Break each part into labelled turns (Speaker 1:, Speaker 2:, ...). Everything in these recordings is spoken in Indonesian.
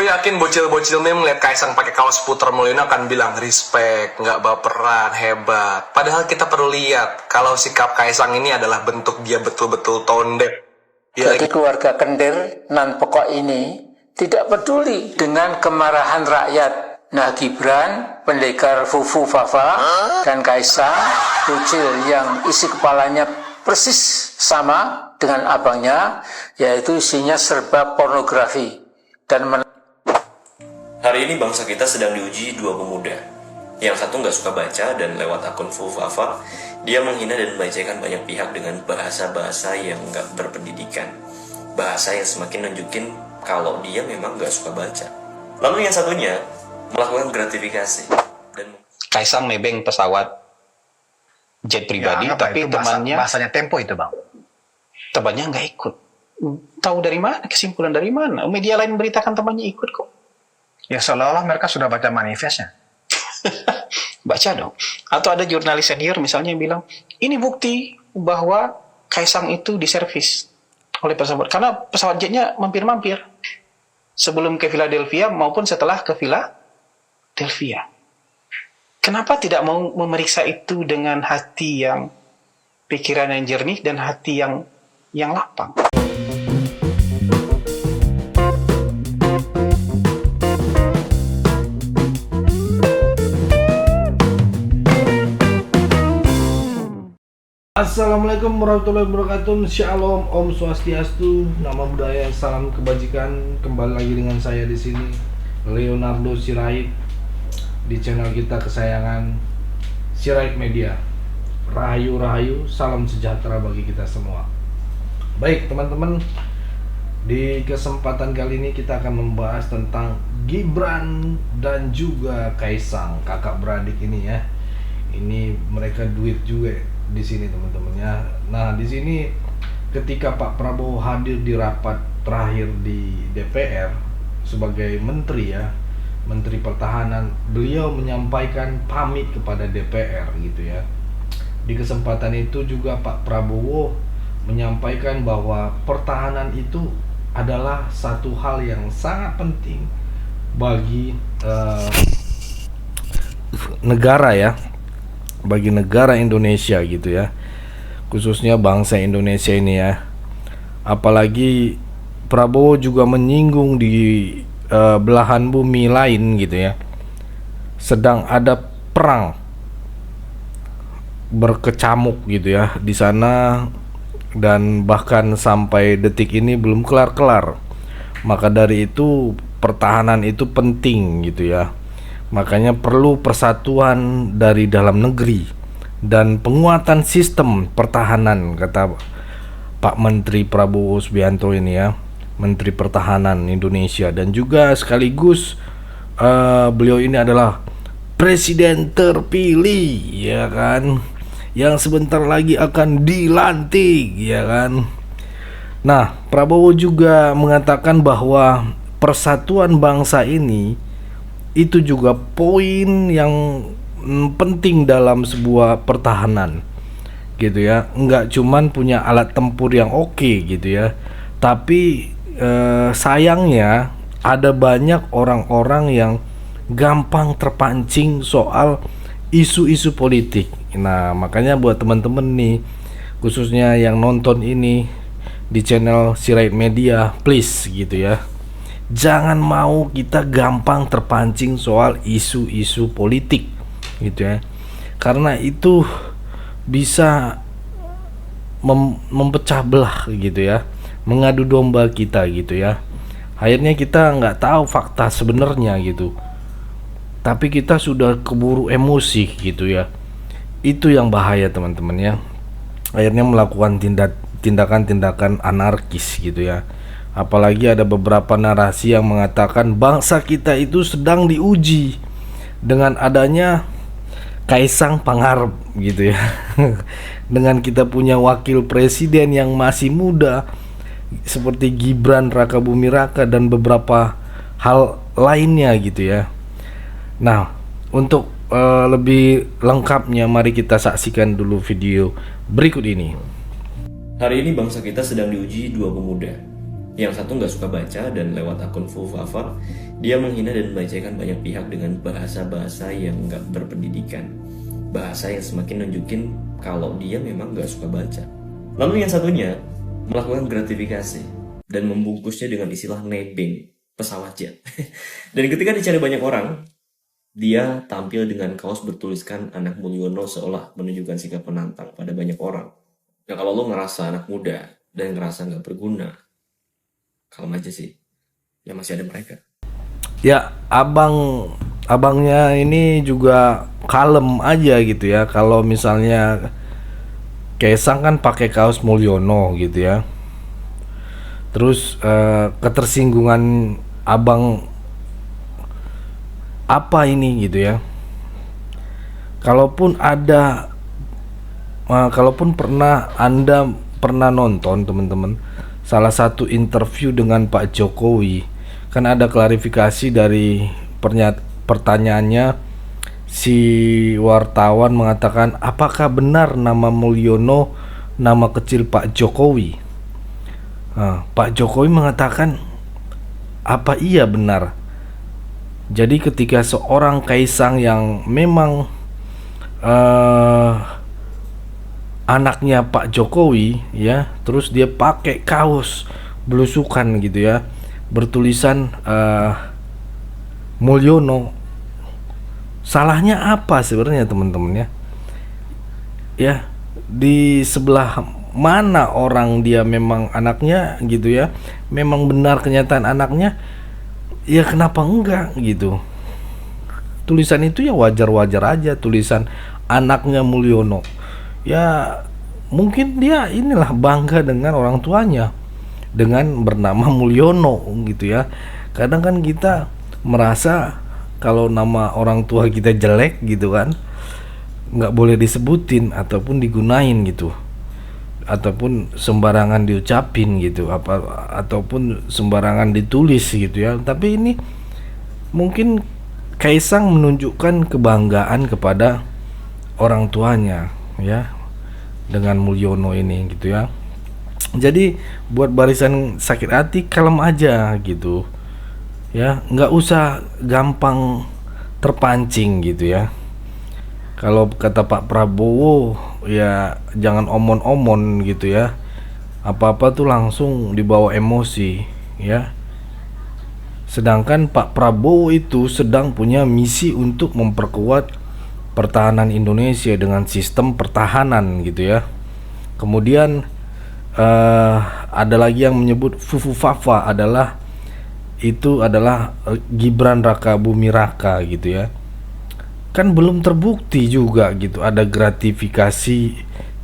Speaker 1: Gue yakin bocil-bocil meme ngeliat Kaisang pakai kaos puter melulu akan bilang respect, nggak baperan, hebat. Padahal kita perlu lihat kalau sikap Kaisang ini adalah bentuk dia betul-betul tone deaf.
Speaker 2: Jadi keluarga Kendir nan pokok ini tidak peduli dengan kemarahan rakyat. Nah, Gibran, pendekar Fufu Fafa, dan Kaisang, bocil yang isi kepalanya persis sama dengan abangnya, yaitu isinya serba pornografi. Dan
Speaker 3: hari ini bangsa kita sedang diuji dua pemuda. Yang satu nggak suka baca dan lewat akun Fufu Fafa, dia menghina dan melecehkan banyak pihak dengan bahasa-bahasa yang nggak berpendidikan. Bahasa yang semakin nunjukin kalau dia memang nggak suka baca. Lalu yang satunya melakukan gratifikasi dan
Speaker 4: Kaisang nebeng pesawat jet pribadi,
Speaker 5: ya,
Speaker 4: tapi temannya
Speaker 5: bahasanya Tempo itu bang.
Speaker 4: Temannya nggak ikut. Tahu dari mana? Kesimpulan dari mana? Media lain beritakan temannya ikut kok.
Speaker 5: Ya seolah-olah mereka sudah baca manifestnya.
Speaker 4: Baca dong. Atau ada jurnalis senior misalnya yang bilang, ini bukti bahwa Kaisang itu diservis oleh pesawat. Karena pesawat jetnya mampir-mampir. Sebelum ke Philadelphia maupun setelah ke Philadelphia. Kenapa tidak mau memeriksa itu dengan hati yang, pikiran yang jernih dan hati yang lapang?
Speaker 6: Assalamualaikum warahmatullahi wabarakatuh. Shalom, Om Swastiastu, nama budaya, salam kebajikan. Kembali lagi dengan saya di sini, Leonardo Sirait, di channel kita kesayangan Sirait Media. Rahayu, salam sejahtera bagi kita semua. Baik teman-teman, di kesempatan kali ini kita akan membahas tentang Gibran dan juga Kaisang, kakak beradik ini ya. Ini mereka duit juga di sini teman-teman ya. Nah, di sini ketika Pak Prabowo hadir di rapat terakhir di DPR sebagai menteri ya, Menteri Pertahanan, beliau menyampaikan pamit kepada DPR gitu ya. Di kesempatan itu juga Pak Prabowo menyampaikan bahwa pertahanan itu adalah satu hal yang sangat penting bagi negara ya, bagi negara Indonesia gitu ya, khususnya bangsa Indonesia ini ya. Apalagi Prabowo juga menyinggung di belahan bumi lain gitu ya, sedang ada perang berkecamuk gitu ya di sana, dan bahkan sampai detik ini belum kelar-kelar. Maka dari itu pertahanan itu penting gitu ya. Makanya perlu persatuan dari dalam negeri dan penguatan sistem pertahanan, kata Pak Menteri Prabowo Subianto ini ya, Menteri Pertahanan Indonesia. Dan juga sekaligus beliau ini adalah presiden terpilih ya kan, yang sebentar lagi akan dilantik ya kan. Nah, Prabowo juga mengatakan bahwa persatuan bangsa ini itu juga poin yang penting dalam sebuah pertahanan gitu ya. Enggak cuman punya alat tempur yang oke gitu ya, tapi sayangnya ada banyak orang-orang yang gampang terpancing soal isu-isu politik. Nah, makanya buat teman-teman nih, khususnya yang nonton ini di channel Sirait Media, please gitu ya, jangan mau kita gampang terpancing soal isu-isu politik gitu ya, karena itu bisa mempecah belah gitu ya, mengadu domba kita gitu ya. Akhirnya kita nggak tahu fakta sebenarnya gitu, tapi kita sudah keburu emosi gitu ya. Itu yang bahaya teman-teman ya. Akhirnya melakukan tindakan-tindakan anarkis gitu ya. Apalagi ada beberapa narasi yang mengatakan bangsa kita itu sedang diuji dengan adanya Kaisang Pangarep gitu ya. Dengan kita punya wakil presiden yang masih muda seperti Gibran Raka Buming Raka dan beberapa hal lainnya gitu ya. Nah, untuk lebih lengkapnya mari kita saksikan dulu video berikut ini.
Speaker 3: hari ini bangsa kita sedang diuji dua pemuda. Yang satu nggak suka baca dan lewat akun Fufafa, dia menghina dan melecehkan banyak pihak dengan bahasa-bahasa yang nggak berpendidikan. Bahasa yang semakin nunjukin kalau dia memang nggak suka baca. Lalu yang satunya melakukan gratifikasi dan membungkusnya dengan istilah nebeng, pesawat jet. Dan ketika dicari banyak orang, dia tampil dengan kaos bertuliskan anak Mulyono seolah menunjukkan sikap penantang pada banyak orang. Ya kalau lo ngerasa anak muda dan ngerasa nggak berguna, kalem aja sih. Ya masih ada mereka.
Speaker 6: Ya, abangnya ini juga kalem aja gitu ya. Kalau misalnya Kaisang kan pakai kaos Mulyono gitu ya. Terus ketersinggungan abang apa ini gitu ya. Kalaupun Anda pernah nonton teman-teman salah satu interview dengan Pak Jokowi, kan ada klarifikasi dari pertanyaannya. Si wartawan mengatakan, apakah benar nama Mulyono nama kecil Pak Jokowi? Pak Jokowi mengatakan, apa iya benar? Jadi ketika seorang Kaisang yang memang anaknya Pak Jokowi ya, terus dia pakai kaos belusukan gitu ya, bertulisan Mulyono, salahnya apa sebenarnya teman-teman ya? Ya, di sebelah mana orang dia memang anaknya gitu ya, memang benar kenyataan anaknya, ya kenapa enggak gitu. Tulisan itu ya wajar-wajar aja, tulisan anaknya Mulyono. Ya mungkin dia inilah bangga dengan orang tuanya dengan bernama Mulyono gitu ya. Kadang kan kita merasa kalau nama orang tua kita jelek gitu kan, nggak boleh disebutin ataupun digunain gitu, ataupun sembarangan diucapin gitu, ataupun sembarangan ditulis gitu ya. Tapi ini mungkin Kaisang menunjukkan kebanggaan kepada orang tuanya ya dengan Mulyono ini gitu ya. Jadi buat barisan sakit hati, kalem aja gitu ya, nggak usah gampang terpancing gitu ya. Kalau kata Pak Prabowo ya jangan omon-omon gitu ya, apa-apa tuh langsung dibawa emosi ya. Sedangkan Pak Prabowo itu sedang punya misi untuk memperkuat pertahanan Indonesia dengan sistem pertahanan gitu ya. Kemudian ada lagi yang menyebut Fufafa adalah Gibran Raka Buming Raka gitu ya. Kan belum terbukti juga gitu, ada gratifikasi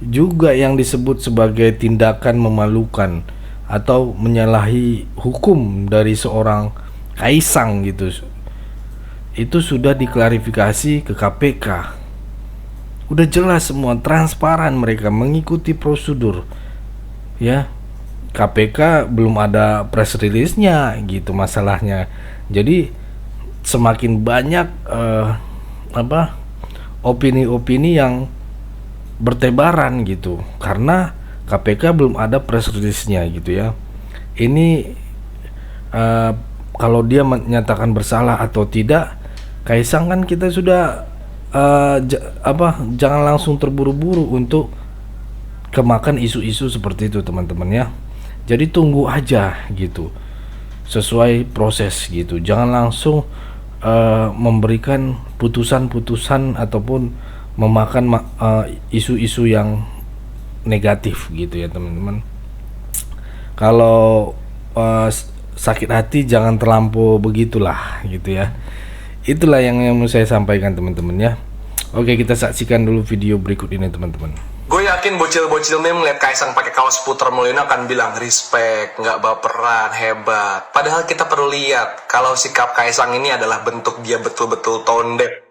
Speaker 6: juga yang disebut sebagai tindakan memalukan atau menyalahi hukum dari seorang Kaisang gitu. Itu sudah diklarifikasi ke KPK. Udah jelas semua, transparan, mereka mengikuti prosedur ya. KPK belum ada press release-nya gitu masalahnya. Jadi semakin banyak opini-opini yang bertebaran gitu karena KPK belum ada press release-nya gitu ya. Ini kalau dia menyatakan bersalah atau tidak, Kaisang kan kita sudah jangan langsung terburu-buru untuk kemakan isu-isu seperti itu teman-teman ya. Jadi tunggu aja gitu, sesuai proses gitu. Jangan langsung memberikan putusan-putusan ataupun memakan isu-isu yang negatif gitu ya teman-teman. Kalau sakit hati jangan terlampau begitulah gitu ya. Itulah yang mau saya sampaikan teman-teman ya. Oke, kita saksikan dulu video berikut ini teman-teman.
Speaker 1: Gue yakin bocil-bocil ini ngeliat Kaisang pakai kaos Putra Mulyono akan bilang respect, nggak baperan, hebat. Padahal kita perlu lihat kalau sikap Kaisang ini adalah bentuk dia betul-betul tone deaf.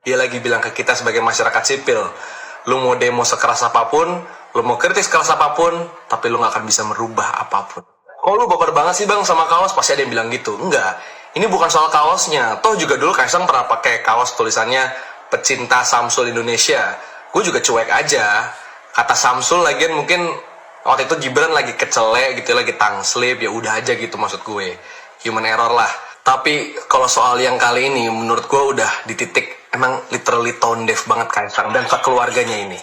Speaker 1: Dia lagi bilang ke kita sebagai masyarakat sipil, lu mau demo sekeras apapun, lu mau kritis keras apapun, tapi lu nggak akan bisa merubah apapun. Kok lu baper banget sih bang sama kaos? Pasti ada yang bilang gitu. Enggak, ini bukan soal kaosnya. Toh juga dulu Kaisang pernah pakai kaos tulisannya pecinta Samsul Indonesia. Gue juga cuek aja. Kata Samsul lagian mungkin Waktu itu Gibran lagi kecelek gitu, lagi tangslip, ya udah aja gitu maksud gue. Human error lah. Tapi kalau soal yang kali ini menurut gue udah di titik emang literally tone deaf banget Kaisang dan keluarganya ini.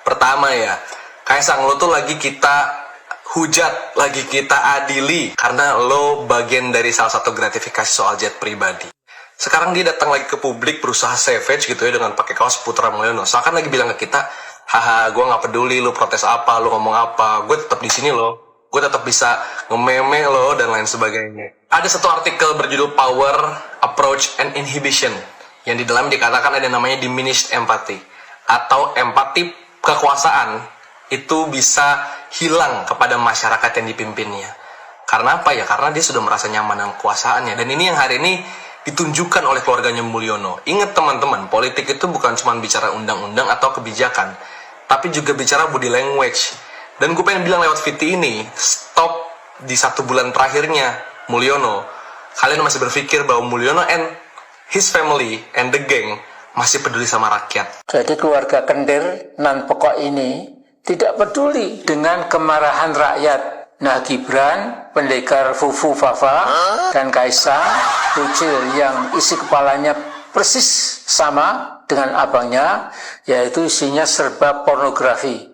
Speaker 1: Pertama ya, Kaisang lo tuh lagi kita hujat, lagi kita adili karena lo bagian dari salah satu gratifikasi soal jet pribadi. Sekarang dia datang lagi ke publik berusaha savage gitu ya dengan pakai kaos Putra Mulyono. Seakan lagi bilang ke kita, haha, gue nggak peduli lu protes apa, lu ngomong apa, gue tetap di sini loh, gue tetap bisa ngememe lo dan lain sebagainya. Ada satu artikel berjudul Power, Approach, and Inhibition yang di dalam dikatakan ada namanya diminished empathy atau empati kekuasaan itu bisa hilang kepada masyarakat yang dipimpinnya. Karena apa ya? Karena dia sudah merasa nyaman dengan kekuasaannya. Dan ini yang hari ini ditunjukkan oleh keluarganya Mulyono. Ingat teman-teman, politik itu bukan cuma bicara undang-undang atau kebijakan, tapi juga bicara body language. Dan gue pengen bilang lewat VT ini, stop di 1 bulan terakhirnya Mulyono. Kalian masih berpikir bahwa Mulyono and his family and the gang masih peduli sama rakyat.
Speaker 2: Jadi keluarga Kendir nan pokok ini tidak peduli dengan kemarahan rakyat. Nah, Gibran, pendekar Fufu Fafa, dan Kaisang, Kucil yang isi kepalanya persis sama dengan abangnya, yaitu isinya serba pornografi.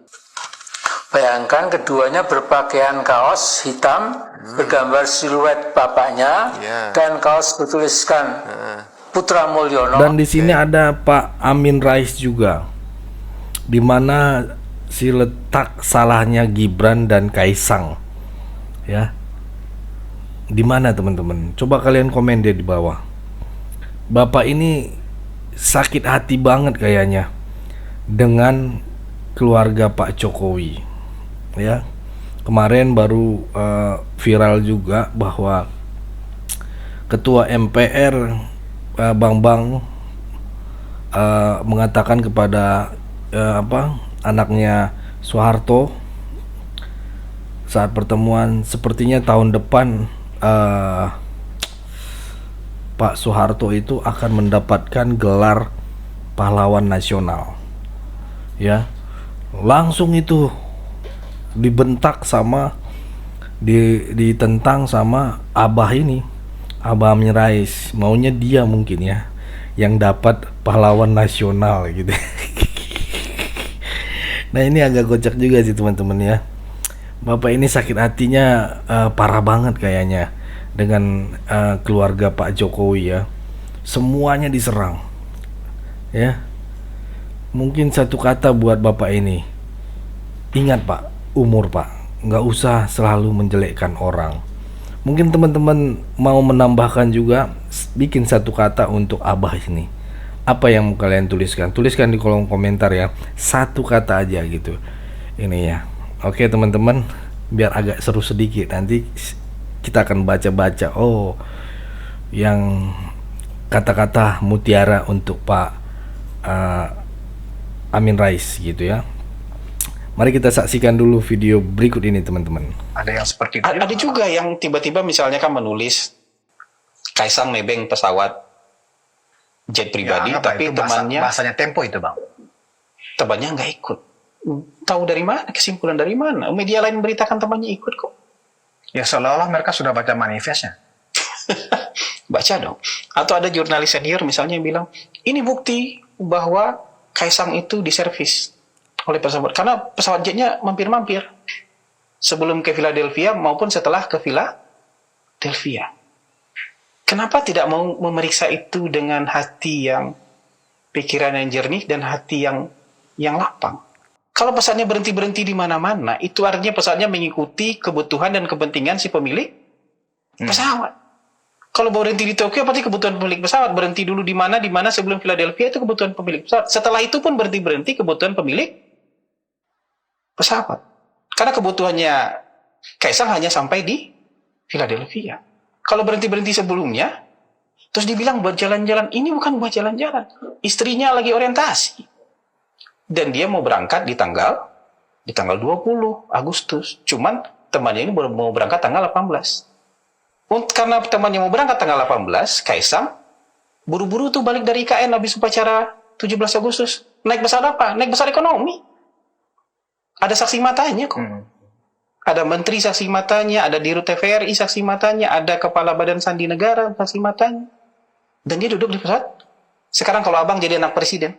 Speaker 2: Bayangkan keduanya berpakaian kaos hitam, bergambar siluet bapaknya, dan kaos bertuliskan Putra Mulyono.
Speaker 6: Dan di sini ada Pak Amin Rais juga, di mana si letak salahnya Gibran dan Kaisang. Ya, di mana teman-teman? Coba kalian komen deh di bawah. Bapak ini sakit hati banget kayaknya dengan keluarga Pak Jokowi. Ya, kemarin baru viral juga bahwa Ketua MPR Bambang mengatakan kepada anaknya Soeharto saat pertemuan, sepertinya tahun depan Pak Soeharto itu akan mendapatkan gelar pahlawan nasional. Ya, langsung itu dibentak sama ditentang sama Abah ini, Abah Amin Rais. Maunya dia mungkin ya yang dapat pahlawan nasional gitu. Nah, ini agak kocak juga sih teman-teman ya. Bapak ini sakit hatinya parah banget kayaknya dengan keluarga Pak Jokowi ya. Semuanya diserang. Ya. Mungkin satu kata buat Bapak ini. Ingat Pak, umur Pak, nggak usah selalu menjelekkan orang. Mungkin teman-teman mau menambahkan juga, bikin satu kata untuk Abah ini. Apa yang mau kalian tuliskan? Tuliskan di kolom komentar ya. Satu kata aja gitu. Ini ya. Oke teman-teman, biar agak seru sedikit, nanti kita akan baca-baca. Oh, yang kata-kata mutiara untuk Pak Amin Rais gitu ya. Mari kita saksikan dulu video berikut ini teman-teman.
Speaker 5: Ada yang seperti itu.
Speaker 4: Ada juga yang tiba-tiba misalnya kan menulis Kaisang nebeng pesawat jet pribadi,
Speaker 5: apa
Speaker 4: tapi
Speaker 5: itu
Speaker 4: temannya
Speaker 5: bahasanya Tempo itu bang.
Speaker 4: temannya nggak ikut. Tahu dari mana? Kesimpulan dari mana? Media lain beritakan temannya ikut kok.
Speaker 5: Ya seolah-olah mereka sudah baca manifestnya.
Speaker 4: Baca dong. Atau ada jurnalis senior misalnya yang bilang, ini bukti bahwa Kaisang itu diservis oleh pesawat. Karena pesawat jetnya mampir-mampir. Sebelum ke Philadelphia maupun setelah ke Philadelphia. Kenapa tidak mau memeriksa itu dengan hati yang, pikiran yang jernih dan hati yang lapang? Kalau pesawatnya berhenti-berhenti di mana-mana, itu artinya pesawatnya mengikuti kebutuhan dan kepentingan si pemilik pesawat. Kalau berhenti di Tokyo, berarti kebutuhan pemilik pesawat. Berhenti dulu di mana sebelum Philadelphia, itu kebutuhan pemilik pesawat. Setelah itu pun berhenti kebutuhan pemilik pesawat. Karena kebutuhannya Kaisang hanya sampai di Philadelphia. Kalau berhenti sebelumnya, terus dibilang buat jalan-jalan, ini bukan buat jalan-jalan. Istrinya lagi orientasi. Dan dia mau berangkat di tanggal 20 Agustus. Cuman temannya ini mau berangkat tanggal 18. Karena temannya mau berangkat tanggal 18, Kaisang buru-buru tuh balik dari IKN habis upacara 17 Agustus. Naik pesawat apa? Naik pesawat ekonomi. Ada saksi matanya kok. Ada menteri saksi matanya, ada dirut TVRI saksi matanya, ada kepala Badan Sandi Negara saksi matanya. Dan dia duduk di pesawat. Sekarang kalau abang jadi anak presiden,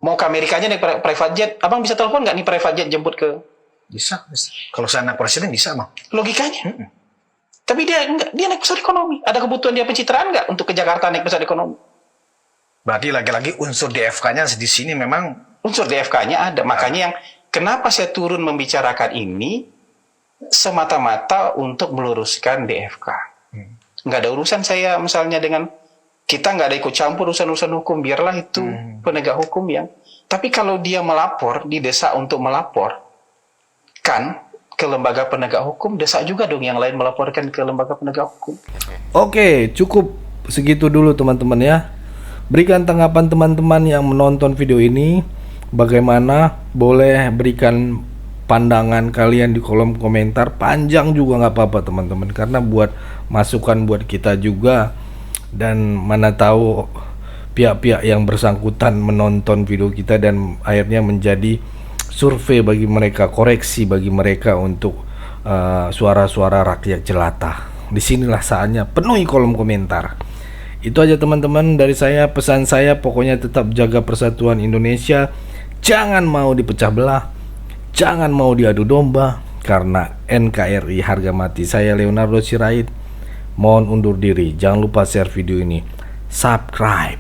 Speaker 4: mau ke Amerikanya naik private jet, abang bisa telepon nggak nih private jet jemput ke?
Speaker 5: Bisa. Kalau saya anak presiden bisa, Bang.
Speaker 4: Logikanya. Tapi dia enggak, dia naik pesawat ekonomi. Ada kebutuhan dia pencitraan nggak untuk ke Jakarta naik pesawat ekonomi?
Speaker 5: Berarti lagi-lagi unsur DFK-nya di sini memang
Speaker 4: Unsur DFK-nya ada. Makanya yang kenapa saya turun membicarakan ini semata-mata untuk meluruskan DFK. Nggak ada urusan saya misalnya dengan kita nggak ada ikut campur urusan-urusan hukum, biarlah itu penegak hukum yang. Tapi kalau dia melapor, didesak untuk melapor kan ke lembaga penegak hukum, desak juga dong yang lain melaporkan ke lembaga penegak hukum.
Speaker 6: Oke, cukup segitu dulu teman-teman ya. Berikan tanggapan teman-teman yang menonton video ini. Bagaimana? Boleh berikan pandangan kalian di kolom komentar. Panjang juga nggak apa-apa teman-teman, karena buat masukan buat kita juga. Dan mana tahu pihak-pihak yang bersangkutan menonton video kita dan akhirnya menjadi survei bagi mereka, koreksi bagi mereka untuk suara-suara rakyat jelata. Disinilah saatnya penuhi kolom komentar. Itu aja teman-teman dari saya. Pesan saya pokoknya tetap jaga persatuan Indonesia. Jangan mau dipecah belah, jangan mau diadu domba, karena NKRI harga mati. Saya Leonardo Sirait mohon undur diri. Jangan lupa share video ini, subscribe.